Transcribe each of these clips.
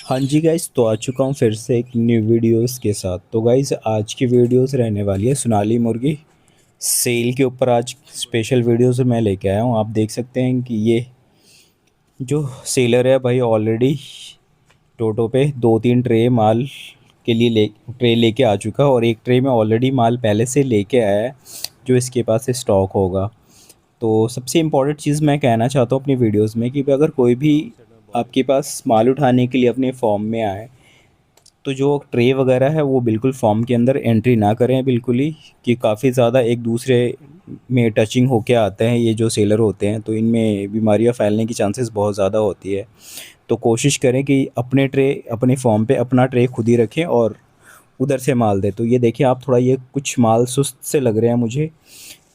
हाँ जी गाइस, तो आ चुका हूँ फिर से एक न्यू वीडियोस के साथ। तो गाइस आज की वीडियोस रहने वाली है सोनाली मुर्गी सेल के ऊपर। आज स्पेशल वीडियोस मैं लेके आया हूँ। आप देख सकते हैं कि ये जो सेलर है भाई ऑलरेडी टोटो पे 2-3 ट्रे माल के लिए ट्रे लेके आ चुका है, और एक ट्रे में ऑलरेडी माल पहले से लेके आया है जो इसके पास स्टॉक होगा। तो सबसे इम्पोर्टेंट चीज़ मैं कहना चाहता हूँ अपनी वीडियोस में कि अगर कोई भी आपके पास माल उठाने के लिए अपने फॉर्म में आए, तो जो ट्रे वगैरह है वो बिल्कुल फॉर्म के अंदर एंट्री ना करें बिल्कुल ही, कि काफ़ी ज़्यादा एक दूसरे में टचिंग होके आते हैं ये जो सेलर होते हैं, तो इनमें बीमारियां फैलने की चांसेस बहुत ज़्यादा होती है। तो कोशिश करें कि अपने ट्रे अपने फॉर्म पे अपना ट्रे खुद ही रखें और उधर से माल दें। तो ये देखिए आप, थोड़ा ये कुछ माल सुस्त से लग रहे हैं मुझे।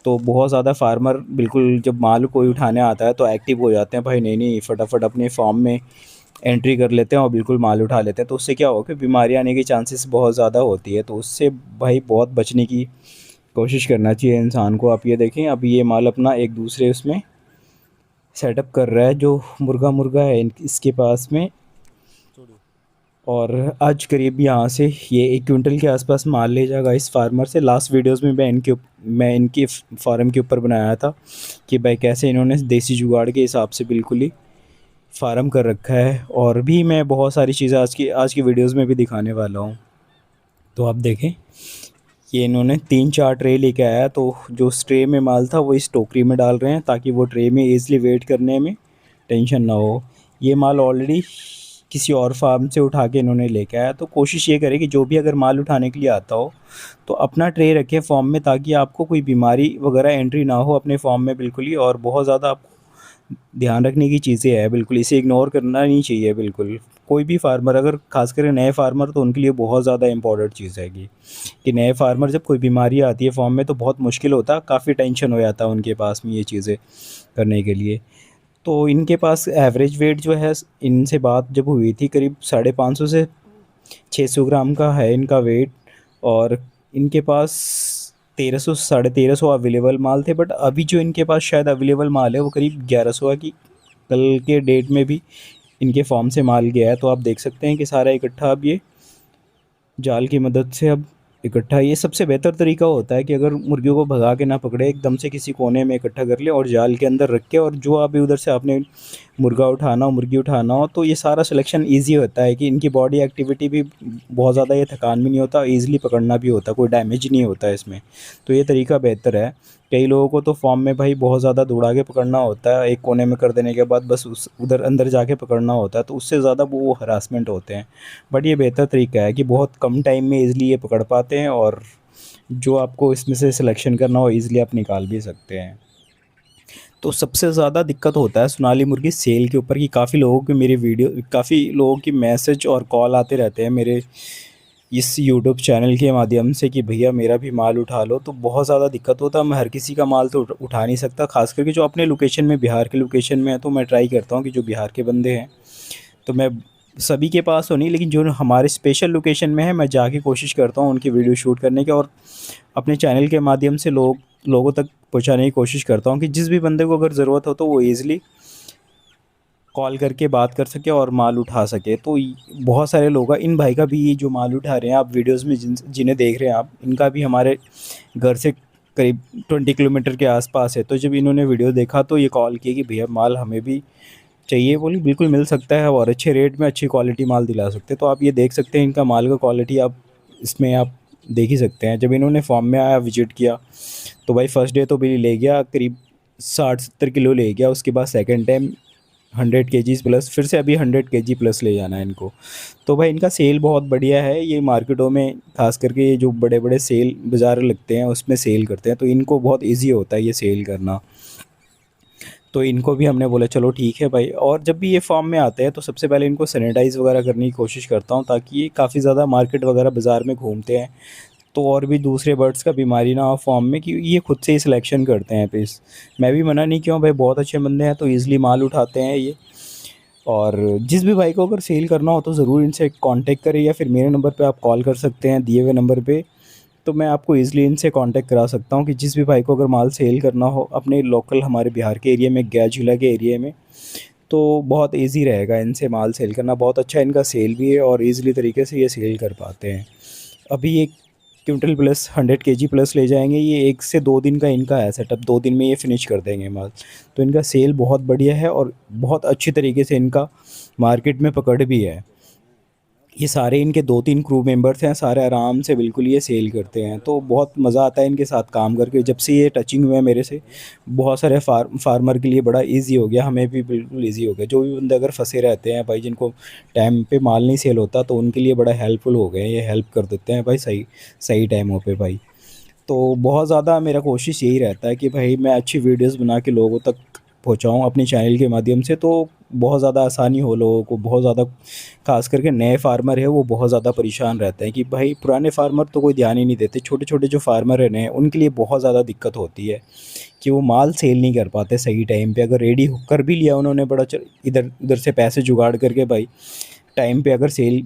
तो बहुत ज़्यादा फार्मर बिल्कुल जब माल कोई उठाने आता है तो एक्टिव हो जाते हैं, भाई नहीं नहीं फटाफट अपने फॉर्म में एंट्री कर लेते हैं और बिल्कुल माल उठा लेते हैं। तो उससे क्या होगा कि बीमारी आने की चांसेस बहुत ज़्यादा होती है। तो उससे भाई बहुत बचने की कोशिश करना चाहिए इंसान को। आप ये देखें, अभी ये माल अपना एक दूसरे उसमें सेटअप कर रहा है जो मुर्गा मुर्गा है इसके पास में। और आज करीब यहाँ से ये 1 क्विंटल के आसपास माल ले जाएगा इस फार्मर से। लास्ट वीडियोस में मैं इनके फार्म के ऊपर बनाया था कि भाई कैसे इन्होंने देसी जुगाड़ के हिसाब से बिल्कुल ही फार्म कर रखा है। और भी मैं बहुत सारी चीज़ें आज की वीडियोस में भी दिखाने वाला हूँ। तो आप देखें, ये इन्होंने 3-4 ट्रे लेके आया, तो जो उस ट्रे में माल था वो इस टोकरी में डाल रहे हैं ताकि वो ट्रे में ईज़िली वेट करने में टेंशन ना हो। ये माल ऑलरेडी किसी और फार्म से उठा के इन्होंने लेके आया। तो कोशिश ये करें कि जो भी अगर माल उठाने के लिए आता हो तो अपना ट्रे रखें फॉर्म में, ताकि आपको कोई बीमारी वगैरह एंट्री ना हो अपने फॉर्म में बिल्कुल ही। और बहुत ज़्यादा आपको ध्यान रखने की चीज़ें हैं, बिल्कुल इसे इग्नोर करना नहीं चाहिए बिल्कुल। कोई भी फार्मर, अगर खासकर नए फार्मर, तो उनके लिए बहुत ज़्यादा इंपॉर्टेंट चीज़ है कि नए फार्मर जब कोई बीमारी आती है फॉर्म में तो बहुत मुश्किल होता है, काफ़ी टेंशन हो जाता है उनके पास में ये चीज़ें करने के लिए। तो इनके पास एवरेज वेट जो है, इनसे बात जब हुई थी, करीब 550 से 600 ग्राम का है इनका वेट। और इनके पास 1300 1350 अवेलेबल माल थे, बट अभी जो इनके पास शायद अवेलेबल माल है वो करीब 1100 है। कि कल के डेट में भी इनके फॉर्म से माल गया है। तो आप देख सकते हैं कि सारा इकट्ठा अब ये जाल की मदद से अब इकट्ठा, ये सबसे बेहतर तरीका होता है कि अगर मुर्गियों को भगा के ना पकड़े, एकदम से किसी कोने में इकट्ठा कर ले और जाल के अंदर रख के, और जो अभी उधर से आपने मुर्गा उठाना हो मुर्गी उठाना हो, तो ये सारा सिलेक्शन ईजी होता है कि इनकी बॉडी एक्टिविटी भी बहुत ज़्यादा, ये थकान भी नहीं होता, ईज़िली पकड़ना भी होता, कोई डैमेज नहीं होता है इसमें। तो ये तरीका बेहतर है। कई लोगों को तो फॉर्म में भाई बहुत ज़्यादा दौड़ा के पकड़ना होता है, एक कोने में कर देने के बाद बस उस उधर अंदर जाके पकड़ना होता है, तो उससे ज़्यादा वो हरासमेंट होते हैं। बट ये बेहतर तरीका है कि बहुत कम टाइम में ईज़िली ये पकड़ पाते हैं, और जो आपको इसमें से सिलेक्शन करना हो ईज़िली आप निकाल भी सकते हैं। तो सबसे ज़्यादा दिक्कत होता है सोनाली मुर्गी सेल के ऊपर, कि काफ़ी लोगों की मैसेज और कॉल आते रहते हैं मेरे इस यूट्यूब चैनल के माध्यम से कि भैया मेरा भी माल उठा लो। तो बहुत ज़्यादा दिक्कत होता है, मैं हर किसी का माल तो उठा नहीं सकता, ख़ास करके जो अपने लोकेशन में, बिहार के लोकेशन में है। तो मैं ट्राई करता हूँ कि जो बिहार के बंदे हैं, तो मैं सभी के पास तो नहीं, लेकिन जो हमारे स्पेशल लोकेशन में है मैं जाके कोशिश करता हूँ उनकी वीडियो शूट करने की, और अपने चैनल के माध्यम से लोगों तक पहुँचाने की कोशिश करता हूँ कि जिस भी बंदे को अगर ज़रूरत हो तो वो ईज़िली कॉल करके बात कर सके और माल उठा सके। तो बहुत सारे लोग हैं, इन भाई का भी ये जो माल उठा रहे हैं आप वीडियोस में, जिन्हें देख रहे हैं आप, इनका भी हमारे घर से करीब 20 किलोमीटर के आसपास है। तो जब इन्होंने वीडियो देखा तो ये कॉल किया कि भैया माल हमें भी चाहिए। बोली बिल्कुल मिल सकता है, और अच्छे रेट में अच्छी क्वालिटी माल दिला सकते हैं। तो आप ये देख सकते हैं इनका माल का क्वालिटी, आप इसमें आप देख ही सकते हैं। जब इन्होंने फॉर्म में आया, विजिट किया, तो भाई फर्स्ट डे तो बिल ले गया करीब 60-70 किलो ले गया। उसके बाद सेकंड टाइम 100 केजीज़ प्लस, फिर से अभी 100 केजी प्लस ले जाना है इनको। तो भाई इनका सेल बहुत बढ़िया है। ये मार्केटों में खास करके ये जो बड़े बड़े सेल बाज़ार लगते हैं उसमें सेल करते हैं, तो इनको बहुत ईजी होता है ये सेल करना। तो इनको भी हमने बोला चलो ठीक है भाई। और जब भी ये फार्म में आते हैं तो सबसे पहले इनको सैनिटाइज़ वगैरह करने की कोशिश करता हूँ, ताकि ये काफ़ी ज़्यादा मार्केट वगैरह बाज़ार में घूमते हैं तो और भी दूसरे बर्ड्स का बीमारी ना हो फॉर्म में, कि ये खुद से ही सिलेक्शन करते हैं पीस। मैं भी मना नहीं किया हूँ भाई, बहुत अच्छे बंदे हैं तो ईज़िली माल उठाते हैं ये। और जिस भी भाई को अगर सेल करना हो तो ज़रूर इनसे कांटेक्ट करें, या फिर मेरे नंबर पे आप कॉल कर सकते हैं दिए हुए नंबर पे। तो मैं आपको ईज़िली इनसे कांटेक्ट करा सकता हूँ कि जिस भी भाई को अगर माल सेल करना हो अपने लोकल हमारे बिहार के एरिया में, गया जिला के एरिया में, तो बहुत ईज़ी रहेगा इनसे माल सेल करना, बहुत अच्छा इनका सेल भी है और ईज़िली तरीके से ये सेल कर पाते हैं। अभी 1 क्विंटल प्लस 100 केजी प्लस ले जाएँगे, ये 1 से 2 दिन का इनका है सेटअप, 2 दिन में ये फिनिश कर देंगे माल। तो इनका सेल बहुत बढ़िया है और बहुत अच्छी तरीके से इनका मार्केट में पकड़ भी है। ये सारे इनके 2-3 क्रू मेंबर्स हैं, सारे आराम से बिल्कुल ये सेल करते हैं, तो बहुत मज़ा आता है इनके साथ काम करके। जब से ये टचिंग हुए हैं मेरे से, बहुत सारे फार्मर के लिए बड़ा ईज़ी हो गया, हमें भी बिल्कुल ईज़ी हो गया। जो भी बंदे अगर फँसे रहते हैं भाई, जिनको टाइम पे माल नहीं सेल होता, तो उनके लिए बड़ा हेल्पफुल हो गए हैं, ये हेल्प कर देते हैं भाई सही सही टाइमों पे भाई। तो बहुत ज़्यादा मेरा कोशिश यही रहता है कि भाई मैं अच्छी वीडियोज़ बना के लोगों तक पहुँचाऊँ अपने चैनल के माध्यम से, तो बहुत ज़्यादा आसानी हो लोगों को। बहुत ज़्यादा ख़ास करके नए फार्मर है, वो बहुत ज़्यादा परेशान रहते हैं कि भाई पुराने फार्मर तो कोई ध्यान ही नहीं देते। छोटे-छोटे जो फार्मर हैं नए, उनके लिए बहुत ज़्यादा दिक्कत होती है कि वो माल सेल नहीं कर पाते सही टाइम पे। अगर रेडी हो कर भी लिया उन्होंने, बड़ा इधर उधर से पैसे जुगाड़ करके भाई टाइम पे अगर सेल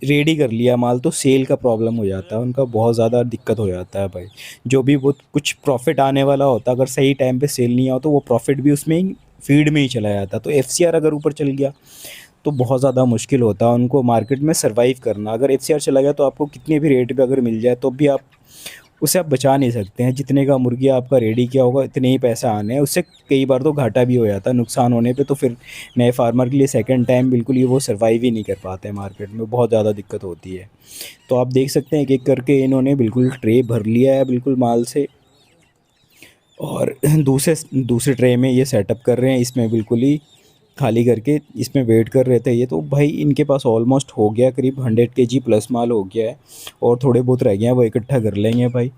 रेडी कर लिया माल, तो सेल का प्रॉब्लम हो जाता है, उनका बहुत ज़्यादा दिक्कत हो जाता है भाई। जो भी वो कुछ प्रॉफ़िट आने वाला होता है, अगर सही टाइम पे सेल नहीं हुआ, तो वो प्रॉफ़िट भी उसमें ही फ़ीड में ही चला जाता है। तो एफसीआर अगर ऊपर चल गया, तो बहुत ज़्यादा मुश्किल होता है उनको मार्केट में सर्वाइव करना। अगर एफसीआर चला गया, तो आपको कितने भी रेट पे अगर मिल जाए, तो भी आप उसे आप बचा नहीं सकते हैं। जितने का मुर्गिया आपका रेडी किया होगा, इतने ही पैसा आने हैं। उससे कई बार तो घाटा भी हो जाता है, नुकसान होने पे तो फिर नए फार्मर के लिए सेकंड टाइम बिल्कुल ही वो सर्वाइव ही नहीं कर पाते हैं मार्केट में, बहुत ज़्यादा दिक्कत होती है। तो आप देख सकते हैं एक-एक करके इन्होंने बिल्कुल ट्रे भर लिया है बिल्कुल माल से, और दूसरे दूसरे ट्रे में ये सेटअप कर रहे हैं, इसमें बिल्कुल ही खाली करके इसमें वेट कर रहे थे ये। तो भाई इनके पास ऑलमोस्ट हो गया, करीब 100 केजी प्लस माल हो गया है, और थोड़े बहुत रह गए हैं, वो इकट्ठा कर लेंगे भाई।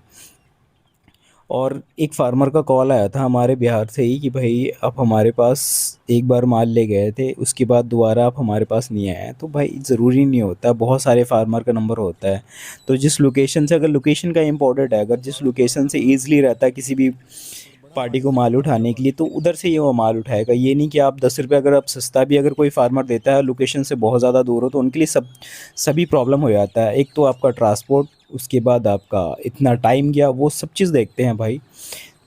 और एक फार्मर का कॉल आया था हमारे बिहार से ही कि भाई आप हमारे पास एक बार माल ले गए थे, उसके बाद दोबारा आप हमारे पास नहीं आए हैं। तो भाई ज़रूरी नहीं होता, बहुत सारे फार्मर का नंबर होता है। तो जिस लोकेशन से, अगर लोकेशन का इम्पोर्टेंट है, अगर जिस लोकेशन से ईज़िली रहता है किसी भी पार्टी को माल उठाने के लिए, तो उधर से ही वो माल उठाएगा। ये नहीं कि आप 10 रुपये अगर आप सस्ता भी अगर कोई फार्मर देता है, लोकेशन से बहुत ज़्यादा दूर हो, तो उनके लिए सभी प्रॉब्लम हो जाता है। एक तो आपका ट्रांसपोर्ट, उसके बाद आपका इतना टाइम गया, वो सब चीज़ देखते हैं भाई।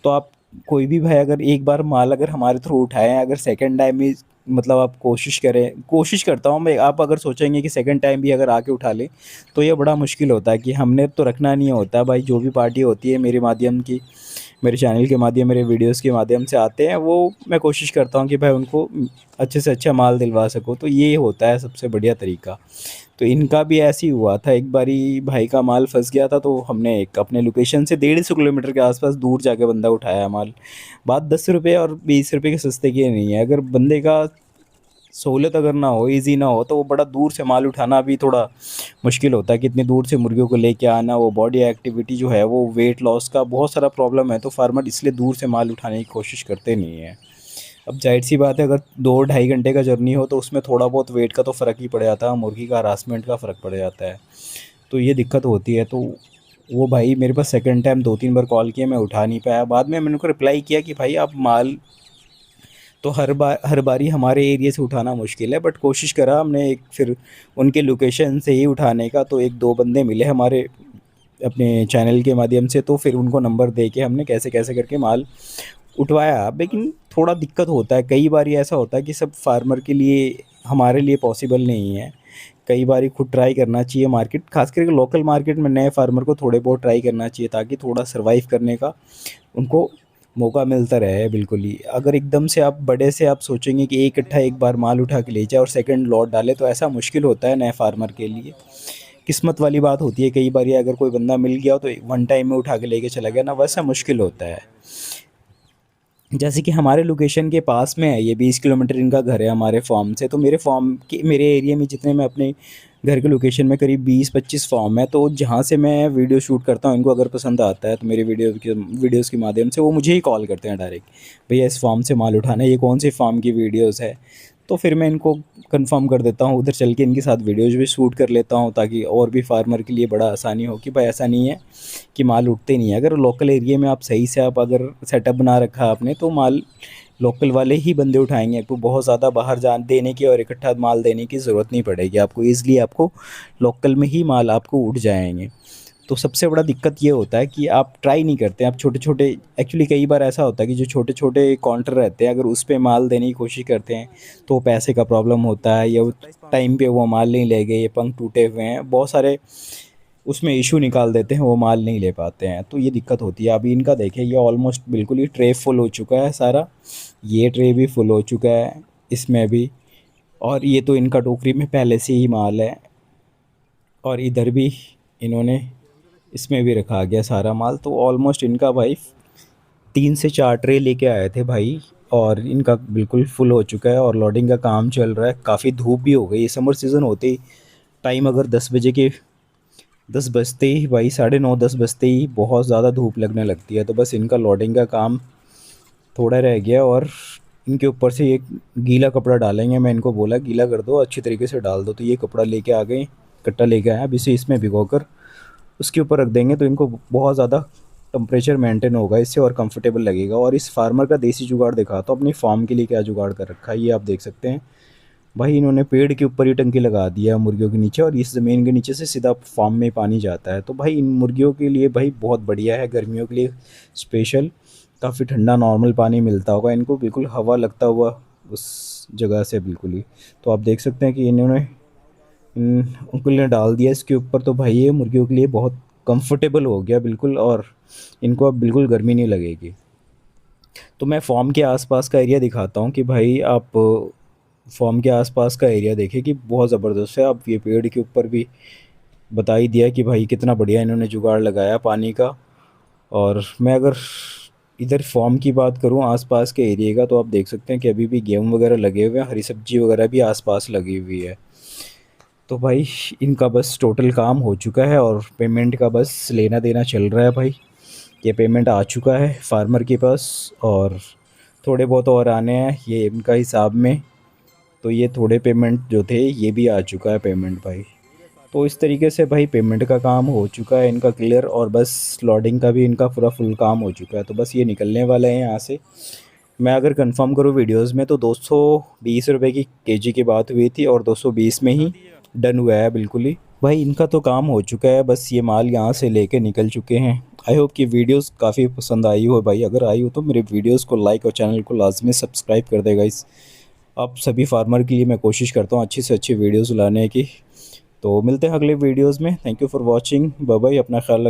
तो आप कोई भी भाई अगर एक बार माल अगर हमारे थ्रू उठाएँ, अगर सेकंड टाइम भी मतलब आप कोशिश करें, कोशिश करता हूँ मैं, आप अगर सोचेंगे कि सेकंड टाइम भी अगर आके उठा लें, तो ये बड़ा मुश्किल होता है कि हमने तो रखना नहीं होता भाई। जो भी पार्टी होती है मेरे माध्यम की, मेरे चैनल के माध्यम, मेरे वीडियोज़ के माध्यम से आते हैं, वो मैं कोशिश करता हूँ कि भाई उनको अच्छे से अच्छा माल दिलवा सकूँ। तो ये होता है सबसे बढ़िया तरीका। तो इनका भी ऐसे ही हुआ था, एक बारी भाई का माल फँस गया था, तो हमने एक अपने लोकेशन से 150 किलोमीटर के आसपास दूर जाके बंदा उठाया माल। बात 10 रुपये और 20 रुपये के सस्ते की नहीं है, अगर बंदे का सहूलियत अगर ना हो, ईज़ी ना हो, तो वो बड़ा दूर से माल उठाना भी थोड़ा मुश्किल होता है कि इतनी दूर से मुर्गियों को लेके आना, वो बॉडी एक्टिविटी जो है, वो वेट लॉस का बहुत सारा प्रॉब्लम है, तो फार्मर इसलिए दूर से माल उठाने की कोशिश करते नहीं हैं। अब ज़ाहिर-सी बात है, अगर 2 ढाई घंटे का जर्नी हो, तो उसमें थोड़ा बहुत वेट का तो फ़र्क ही पड़ जाता है, मुर्गी का हरासमेंट का फ़र्क पड़ जाता है। तो ये दिक्कत होती है। तो वो भाई मेरे पास सेकंड टाइम 2-3 बार कॉल किया, मैं उठा नहीं पाया। बाद में मैंने उनको रिप्लाई किया कि भाई आप माल तो हर बारी हमारे एरिया से उठाना मुश्किल है, बट कोशिश करा हमने एक फिर उनके लोकेशन से ही उठाने का। तो 1-2 बंदे मिले हमारे अपने चैनल के माध्यम से, तो फिर उनको नंबर दे के हमने कैसे-कैसे करके माल उठवाया। लेकिन थोड़ा दिक्कत होता है, कई बारी ऐसा होता है कि सब फार्मर के लिए, हमारे लिए पॉसिबल नहीं है। कई बारी खुद ट्राई करना चाहिए मार्केट, ख़ास करके लोकल मार्केट में नए फार्मर को थोड़े बहुत ट्राई करना चाहिए, ताकि थोड़ा सर्वाइव करने का उनको मौका मिलता रहे बिल्कुल ही। अगर एकदम से आप बड़े से आप सोचेंगे कि एक इकट्ठा एक बार माल उठा के ले जाए और सेकंड लॉट डाले, तो ऐसा मुश्किल होता है नए फार्मर के लिए। किस्मत वाली बात होती है, कई बार ये अगर कोई बंदा मिल गया हो, तो वन टाइम में उठा के लेके चला गया ना, वैसा मुश्किल होता है। जैसे कि हमारे लोकेशन के पास में है ये, 20 किलोमीटर इनका घर है हमारे फार्म से। तो मेरे फार्म के, मेरे एरिया में जितने मैं अपने घर के लोकेशन में करीब 20-25 फार्म है, तो जहाँ से मैं वीडियो शूट करता हूँ, इनको अगर पसंद आता है, तो मेरे वीडियोज़ के माध्यम से वो मुझे ही कॉल करते हैं डायरेक्ट, भैया इस फार्म से माल उठाना है, ये कौन सी फार्म की वीडियोज़ है। तो फिर मैं इनको कंफर्म कर देता हूँ, उधर चल के इनके साथ वीडियोज़ भी शूट कर लेता हूँ, ताकि और भी फार्मर के लिए बड़ा आसानी हो कि भाई ऐसा नहीं है कि माल उठते नहीं है। अगर लोकल एरिया में आप सही से आप अगर सेटअप बना रखा है आपने, तो माल लोकल वाले ही बंदे उठाएँगे, आपको बहुत ज़्यादा बाहर जान देने की और इकट्ठा माल देने की ज़रूरत नहीं पड़ेगी आपको, ईज़िली आपको लोकल में ही माल आपको उठ जाएँगे। तो सबसे बड़ा दिक्कत ये होता है कि आप ट्राई नहीं करते, आप छोटे-छोटे एक्चुअली कई बार ऐसा होता है कि जो छोटे-छोटे काउंटर रहते हैं, अगर उस पे माल देने की कोशिश करते हैं, तो पैसे का प्रॉब्लम होता है या वो टाइम पे वो माल नहीं ले गए, ये पंख टूटे हुए हैं, बहुत सारे उसमें इश्यू निकाल देते हैं, वो माल नहीं ले पाते हैं, तो ये दिक्कत होती है। अभी इनका देखिए ये ऑलमोस्ट बिल्कुल ही ट्रे फुल हो चुका है सारा, ये ट्रे भी फुल हो चुका है, इसमें भी, और ये तो इनका टोकरी में पहले से ही माल है, और इधर भी इन्होंने इसमें भी रखा गया सारा माल। तो ऑलमोस्ट इनका भाई 3 से 4 ट्रे लेके आए थे भाई, और इनका बिल्कुल फुल हो चुका है और लोडिंग का काम चल रहा है। काफ़ी धूप भी हो गई, समर सीज़न होते ही टाइम अगर 10 बजे के 10 बजते ही भाई 9:30 10 बजते ही बहुत ज़्यादा धूप लगने लगती है। तो बस इनका लोडिंग का काम थोड़ा रह गया, और इनके ऊपर से एक गीला कपड़ा डालेंगे। मैं इनको बोला गीला कर दो, अच्छी तरीके से डाल दो, तो ये कपड़ा लेके आ गए, कट्टा लेके आया। अब इसे इसमें भिगोकर उसके ऊपर रख देंगे, तो इनको बहुत ज़्यादा टेम्परेचर मेंटेन होगा इससे और कंफर्टेबल लगेगा। और इस फार्मर का देसी जुगाड़ दिखाता हूँ, अपनी फार्म के लिए क्या जुगाड़ कर रखा है ये आप देख सकते हैं भाई। इन्होंने पेड़ के ऊपर ही टंकी लगा दिया मुर्गियों के नीचे, और इस ज़मीन के नीचे से सीधा फार्म में पानी जाता है। तो भाई इन मुर्गियों के लिए भाई बहुत बढ़िया है, गर्मियों के लिए स्पेशल। काफ़ी ठंडा नॉर्मल पानी मिलता होगा इनको, बिल्कुल हवा लगता हुआ उस जगह से बिल्कुल ही। तो आप देख सकते हैं कि इन्होंने उनको लिए डाल दिया इसके ऊपर, तो भाई ये मुर्गियों के लिए बहुत कंफर्टेबल हो गया बिल्कुल, और इनको अब बिल्कुल गर्मी नहीं लगेगी। तो मैं फार्म के आसपास का एरिया दिखाता हूँ कि भाई आप फार्म के आसपास का एरिया देखें कि बहुत ज़बरदस्त है। अब ये पेड़ के ऊपर भी बता ही दिया कि भाई कितना बढ़िया इन्होंने जुगाड़ लगाया पानी का। और मैं अगर इधर फार्म की बात करूँ आसपास के एरिया का, तो आप देख सकते हैं कि अभी भी गेहूँ वगैरह लगे हुए हैं, हरी सब्जी वगैरह भी आसपास लगी हुई है। तो भाई इनका बस टोटल काम हो चुका है, और पेमेंट का बस लेना देना चल रहा है भाई। ये पेमेंट आ चुका है फार्मर के पास, और थोड़े बहुत और आने हैं ये इनका हिसाब में। तो ये थोड़े पेमेंट जो थे ये भी आ चुका है पेमेंट भाई। तो इस तरीके से भाई पेमेंट का काम हो चुका है इनका क्लियर, और बस लोडिंग का भी इनका पूरा फुल काम हो चुका है। तो बस ये निकलने वाले हैं यहाँ से। मैं अगर कंफर्म करूँ वीडियोस में, तो 220 रुपये की केजी की बात हुई थी, और 220 में ही डन हुआ है बिल्कुल ही भाई। इनका तो काम हो चुका है, बस ये माल यहाँ से लेके निकल चुके हैं। आई होप कि वीडियोस काफ़ी पसंद आई हो भाई। अगर आई हो तो मेरे वीडियोस को लाइक और चैनल को लाजमी सब्सक्राइब कर देगा। इस आप सभी फार्मर के लिए मैं कोशिश करता हूँ अच्छी से अच्छी वीडियोस लाने की। तो मिलते हैं अगले वीडियोस में। Thank you for watching, bye bye, अपना ख्याल रख।